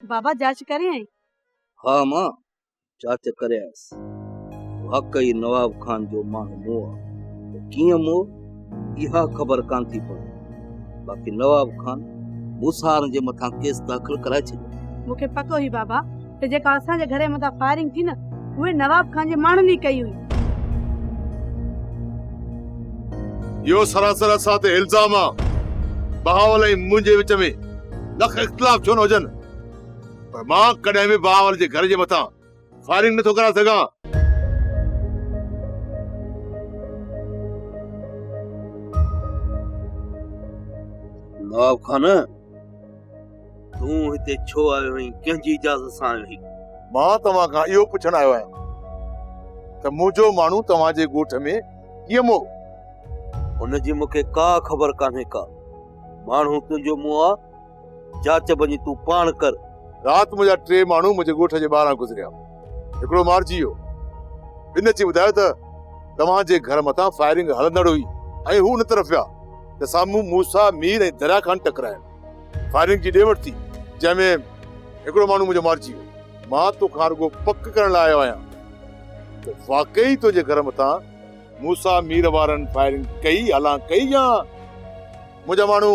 बाबा जांच करे आई? हाँ मां, जांच करे आयसि। वाकई नवाब खान जो माण्हू मोह कीअं मोह इहा ख़बर कान थी पवे। बाक़ी नवाब खान मूसार जे मथां केस दाख़िल कराए छॾियो। मूंखे पको ही बाबा त जेका असांजे घर जे मथां फायरिंग थी न उहे नवाब खान जे माण्हुनि ई कई हुई। यो सरासर असां ते इल्ज़ाम आहे। बहावल ऐं मुंहिंजे विच में लख इख़्तिलाफ़ छो न हुजनि, पर मां कॾहिं बि बहावल जे घर जे मथां फायरिंग नथो कराए सघां। नवाब खान, तूं हिते छो आयो आहीं? कंहिंजी इजाज़त सां आयो आहीं? मां तव्हां खां इहो पुछण आयो आहियां त मुंहिंजो माण्हू तव्हांजे ॻोठ में कीअं मोह? हुनजी मूंखे का ख़बर कान्हे का। माण्हू तुंहिंजो मुंहुं आहे, जांच वञी तूं पाण कर। राति मुंहिंजा 3 माण्हू मुंहिंजे ॻोठ जे ॿाहिरां गुज़रिया। हिकिड़ो मारिजी वियो। इन अची ॿुधायो त तव्हांजे घर मथां फायरिंग हलंदड़ हुई ऐं हू उन तरफ़ विया त साम्हूं मूसा मीर ऐं दरिया खान टकराइनि। फायरिंग जी ॾेवट थी, जंहिंमें हिकिड़ो माण्हू मुंहिंजो मारिजी वियो। मां तोखां रुॻो पक करण लाइ आयो आहियां त वाकई तुंहिंजे घर मथां मूसा मीर वारनि फायरिंग कई, हलां कई, या मुंहिंजा माण्हू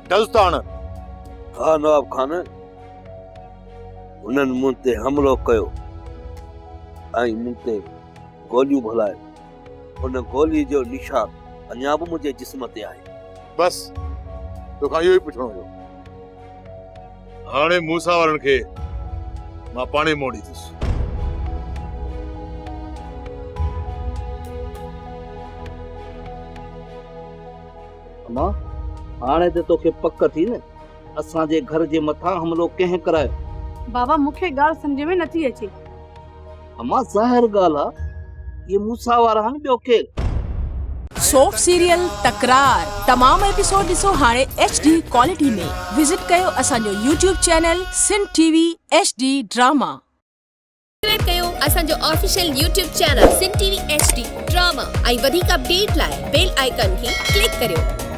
डज़ था हणनि? हा नवाब खान, हुननि मूं ते हमलो कयो ऐं मूं ते गोलियूं भलाए। हुन गोली जो निशान अञा बि मुंहिंजे जिस्म ते आहे। बस तोखां इहो ई पुछणो हुयो। हाणे मूसा वारनि खे मां पाणे मोड़ींदुसि। अम्मा, हाणे त तोखे पक थी न असांजे घर जे मथां हमलो कंहिं करायो? बाबा मूंखे ॻाल्हि सम्झ में नथी अचे। अम्मा ज़ाहिर ॻाल्हि आहे, ये मूसा वारा आहिनि, ॿियो केरु? सोप सीरियल तकरार तमाम एपिसोड ॾिसो हाणे HD क्वालिटी में। विजिट कयो असांजो YouTube channel Sindh TV HD drama. Subscribe कयो असांजो official YouTube channel Sindh TV HD drama ऐं वधीक अपडेट लाइ बेल आइकन खे क्लिक करियो।